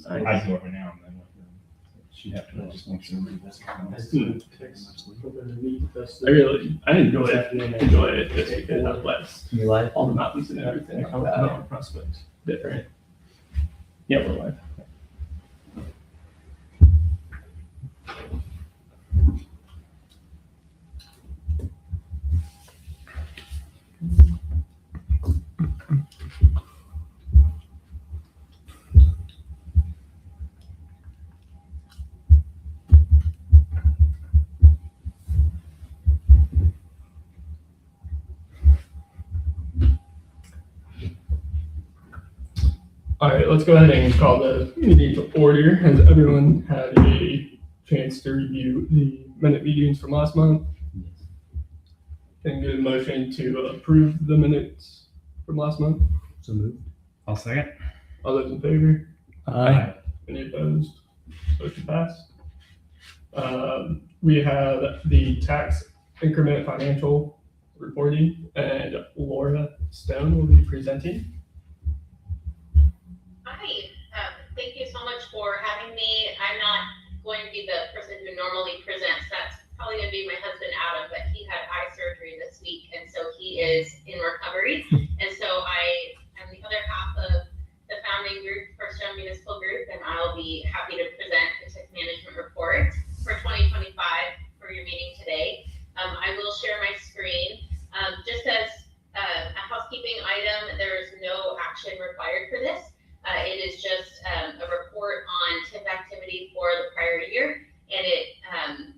I do every now and then. She'd have to just make sure. I enjoy it just because I've less You live? all the mountains and everything. I'm not a prospect. Different. Yeah, we're live. All right, let's go ahead and call the meeting to order. Has everyone had a chance to review the minute meetings from last month? Can I get a motion to approve the minutes from last month? So moved. I'll second. All those in favor? Aye. Any opposed? Motion passed. We have the tax increment financial reporting, and Laura Stone will be presenting. Hi, thank you so much for having me. I'm not going to be the person who normally presents. That's probably going to be my husband, Adam, but he had eye surgery this week, and so he is in recovery. And so I am the other half of the founding group, First Young Municipal Group, and I'll be happy to present the TIF management report for 2025 for your meeting today. I will share my screen. Just as a housekeeping item, there is no action required for this. It is just a report on TIF activity for the prior year, and it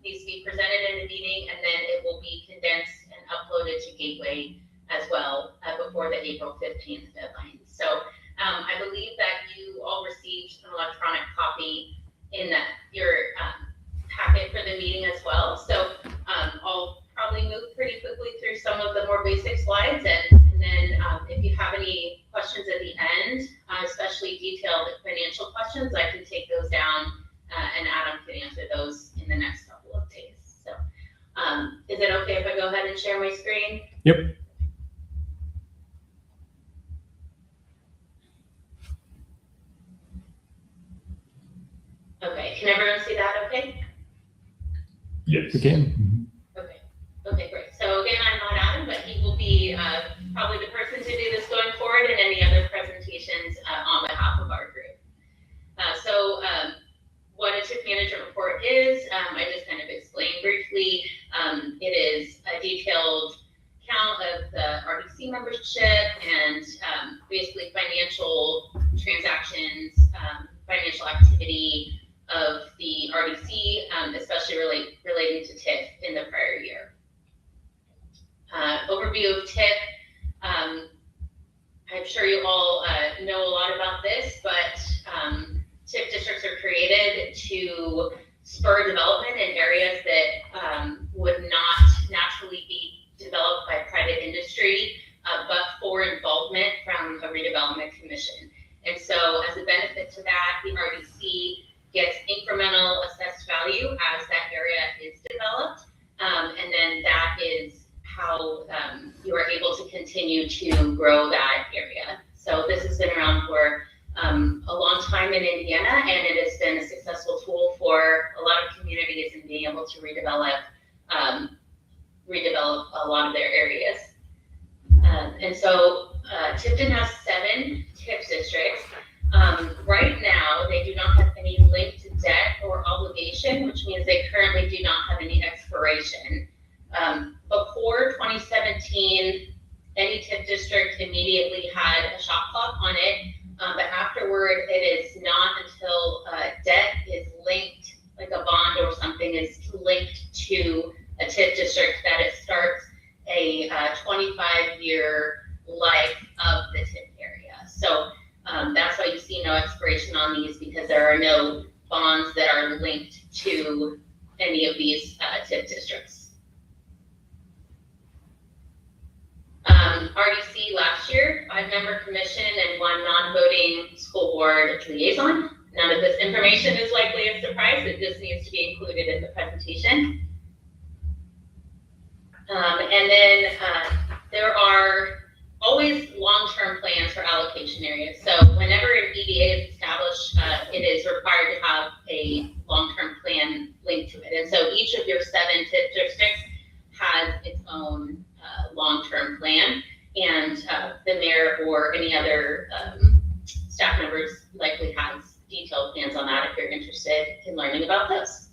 needs to be presented in a meeting, and then it will be condensed and uploaded to Gateway as well before the April 15th deadline. So I believe that you all received an electronic copy in your packet for the meeting as well. So I'll probably move pretty quickly through some of the more basic slides, and then if you have any questions at the end, especially detailed financial questions, I can take those down and Adam can answer those in the next couple of days. So is it okay if I go ahead and share my screen? Yep. Okay, can everyone see that okay? Yes. We can. Okay, great. So again, I'm not Adam, but he will be probably the person to do this going forward and any other presentations on behalf of our group. So what a TIF management report is, I just kind of explained briefly. It is a detailed count of the RDC membership and basically financial transactions, financial activity of the RDC, especially relating to TIF in the prior year. Overview of TIF. I'm sure you all know a lot about this, but TIF districts are created to spur development in areas that would not naturally be developed by private industry, but for involvement from a redevelopment commission. And so as a benefit to that, the RDC gets incremental assessed value as that area is developed. And then that is how you are able to continue to grow that area. So this has been around for a long time in Indiana, and it has been a successful tool for a lot of communities in being able to redevelop a lot of their areas. And so Tifton has 7 TIF districts. Right now, they do not have any linked debt or obligation, which means they currently do not have any expiration. Before 2017, any TIF district immediately had a shot clock on it, but afterward, it is not until debt is linked, like a bond or something is linked to a TIF district, that it starts a 25-year life of the TIF area. So that's why you see no expiration on these, because there are no bonds that are linked to any of these TIF districts. RDC last year, 5-member commission and 1 non-voting school board liaison. None of this information is likely a surprise. It just needs to be included in the presentation. And then there are always long-term plans for allocation areas. So whenever an EDA is established it is required to have a long-term plan linked to it. And so each of your 7 TIF districts has its own long-term plan, and the mayor or any other staff members likely has detailed plans on that if you're interested in learning about those.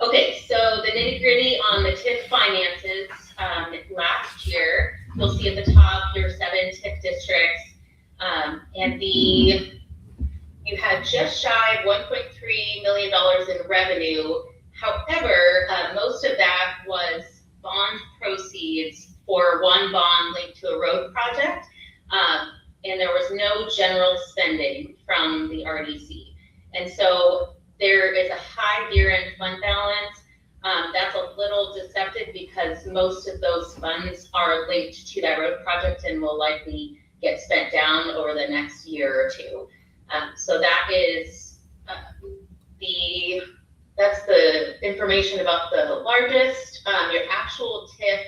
Okay, so the nitty-gritty on the TIF finances, last year, you'll see at the top your 7 TIF districts, and you had just shy of $1.3 million in revenue. However, most of that was bond proceeds for one bond linked to a road project, and there was no general spending from the RDC. And so there is a high year-end fund balance. That's a little deceptive because most of those funds are linked to that road project and will likely get spent down over the next year or two. So that is that's the information about the largest. Your actual TIF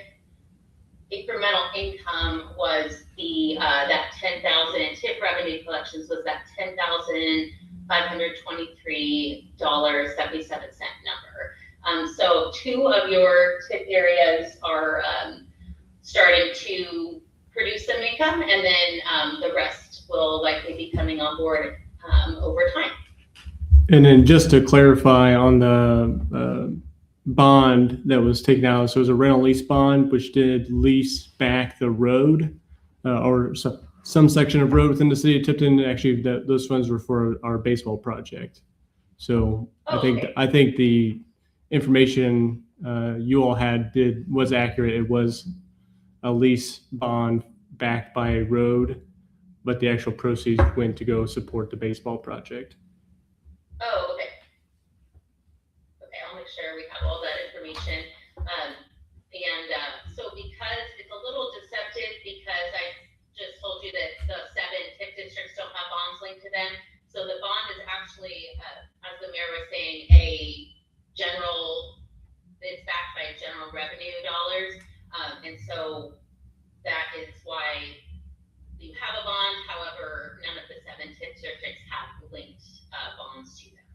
incremental income was that 10,000 TIF revenue collections was that $10,523.77 number. So 2 of your TIF areas are starting to produce some income, and then the rest will likely be coming on board over time. And then just to clarify on the bond that was taken out, so it was a rental lease bond, which did lease back the road or some section of road within the city of Tipton. Actually, those funds were for our baseball project. So I think the information you all had was accurate. It was a lease bond backed by a road, but the actual proceeds went to go support the baseball project. Oh, okay. Okay, I'll make sure we have all that information. So because it's a little deceptive, because I just told you that the 7 TIF districts don't have bonds linked to them. So the bond is actually, as the mayor was saying, it's backed by general revenue dollars. And so that is why you have a bond. However, none of the 7 TIF districts have linked bonds to them.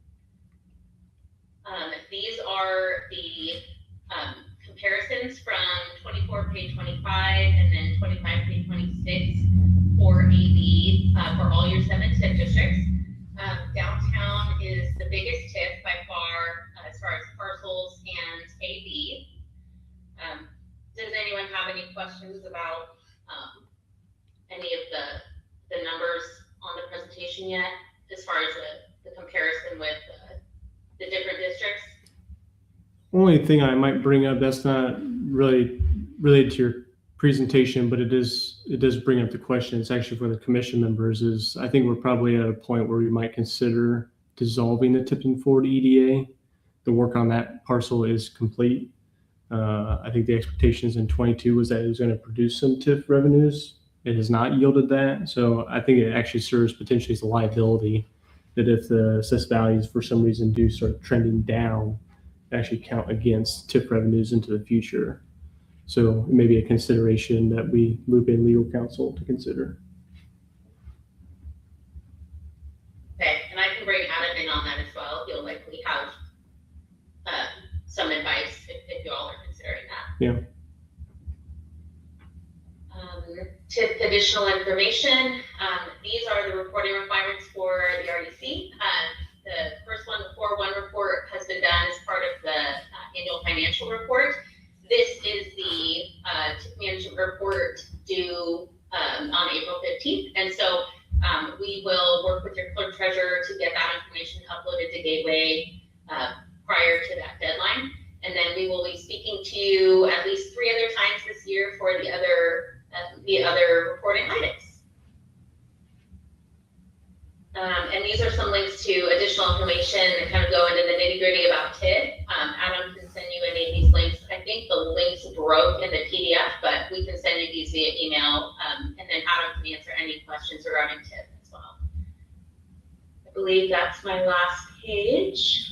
These are the comparisons from 24 page 25 and then 25 page 26 for AV for all your 7 TIF districts. Downtown is the biggest TIF by far as far as parcels and AV. Does anyone have any questions about any of the numbers on the presentation yet, as far as the comparison with the different districts? Only thing I might bring up that's not really related to your presentation, but it does bring up the question. It's actually for the commission members. Is I think we're probably at a point where we might consider dissolving the Tipton Ford EDA. The work on that parcel is complete. I think the expectations in 22 was that it was going to produce some TIF revenues. It has not yielded that. So I think it actually serves potentially as a liability that if the assessed values for some reason do start trending down, actually count against TIF revenues into the future. So it may be a consideration that we loop in legal counsel to consider. Okay, and I can bring Adam in on that as well. He'll likely have some advice if you all are considering that. Yeah. TIF additional information. These are the reporting requirements for the RDC. The first one, the 4.1 report, has been done as part of the annual financial report. This is the TIF management report due on April 15th. And so we will work with your clerk treasurer to get that information uploaded to Gateway prior to that deadline. And then we will be speaking to you at least 3 other times this year for the other reporting items. And these are some links to additional information that kind of go into the nitty-gritty about TIF. Adam can send you any of these links. I think the links broke in the PDF, but we can send you these via email, and then Adam can answer any questions regarding TIF as well. I believe that's my last page.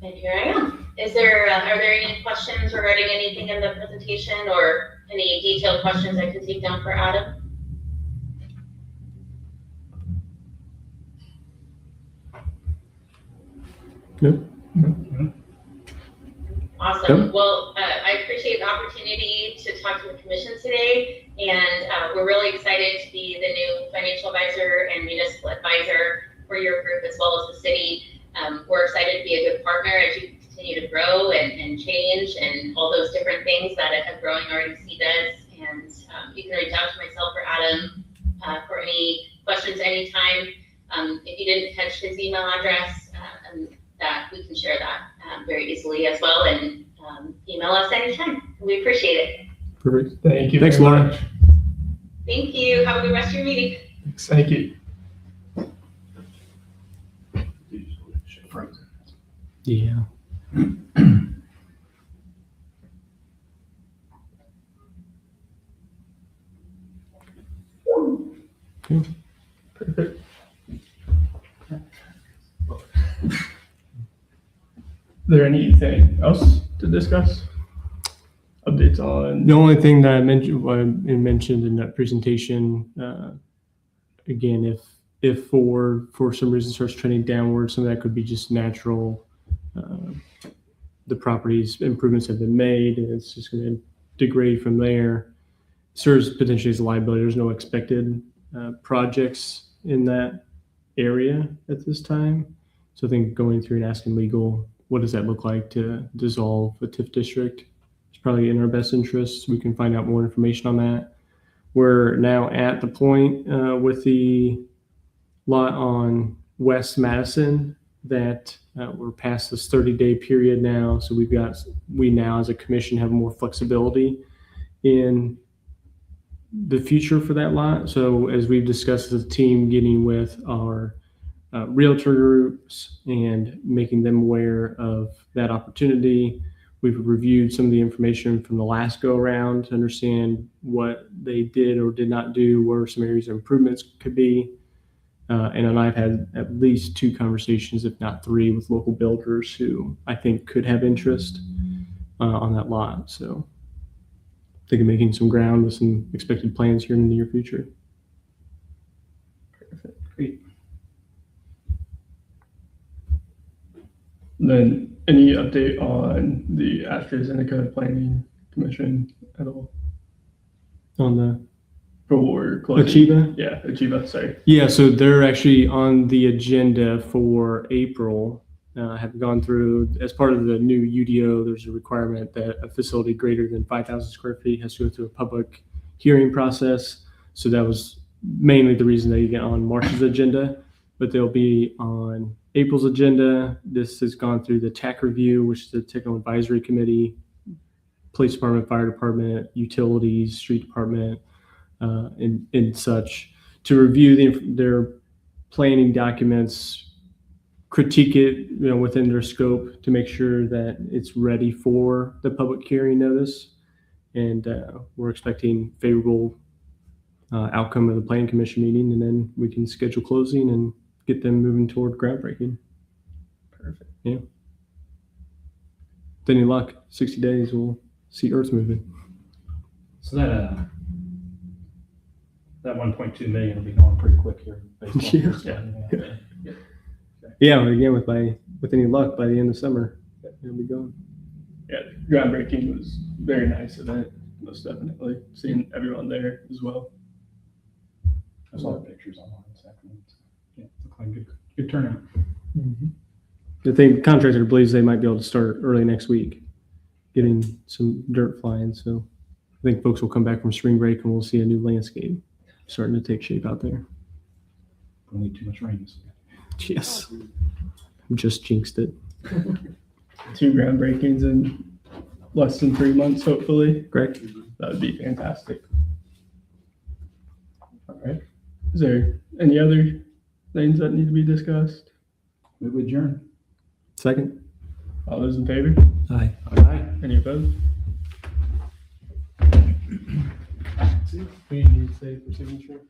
And here I am. Are there any questions regarding anything in the presentation or any detailed questions I can take down for Adam? Nope. Awesome. Well, I appreciate the opportunity to talk to the commission today, and we're really excited to be the new financial advisor and municipal advisor for your group as well as the city. We're excited to be a good partner as you continue to grow and change and all those different things that a growing RDC does. And you can reach out to myself or Adam for any questions anytime. If you didn't catch his email address, that we can share that very easily as well, and email us anytime. We appreciate it. Perfect. Thank you. Thanks, very Laura. much. Thank you. Have a good rest of your meeting. Thank you. Yeah. Perfect. Is there anything else to discuss? Updates on? The only thing that I mentioned, what I mentioned in that presentation, again, if for some reason starts trending downward, some of that could be just natural. The property's improvements have been made, and it's just going to degrade from there. Serves potentially as a liability. There's no expected projects in that area at this time. So I think going through and asking legal, what does that look like to dissolve a TIF district? It's probably in our best interest. We can find out more information on that. We're now at the point with the lot on West Madison that we're past this 30-day period now. So we now as a commission have more flexibility in the future for that lot. So as we've discussed as a team, getting with our realtor groups and making them aware of that opportunity. We've reviewed some of the information from the last go around to understand what they did or did not do, where some areas of improvements could be. And then I've had at least 2 conversations, if not 3, with local builders who I think could have interest on that lot. So I think of making some ground with some expected plans here in the near future. Perfect. Great. Then any update on the AstraZeneca Planning Commission at all? On the For closing? Achieva? Yeah, Achieva, sorry. Yeah, so they're actually on the agenda for April. Have gone through, as part of the new UDO, there's a requirement that a facility greater than 5,000 square feet has to go through a public hearing process. So that was mainly the reason they get on March's agenda, but they'll be on April's agenda. This has gone through the TAC review, which is the Technical Advisory Committee, Police Department, Fire Department, Utilities, Street Department, and such, to review their planning documents, critique it, within their scope to make sure that it's ready for the public hearing notice. And we're expecting favorable outcome of the planning commission meeting, and then we can schedule closing and get them moving toward groundbreaking. Perfect. Yeah. With any luck, 60 days, we'll see Earth moving. So that 1.2 million will be gone pretty quick here. Based on Yeah. this one. Yeah, again, with any luck, by the end of summer, it'll be going. Yeah, the groundbreaking was a very nice event, most definitely. Seeing everyone there as well. I saw the pictures online this afternoon. Yeah, looked like good turnout. The thing, contractor believes they might be able to start early next week, getting some dirt flying. So I think folks will come back from spring break and we'll see a new landscape starting to take shape out there. Don't need too much rain this week. Yes. Just jinxed it. 2 groundbreakings in less than 3 months, hopefully. Correct? That would be fantastic. All right. Is there any other things that need to be discussed? We would adjourn. Second? All those in favor? Aye. Aye. Any opposed? Who do you need to say for signature?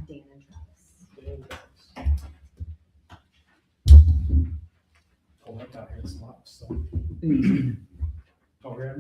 Dan and Travis. Pull that out here, it's a lot of stuff. All right.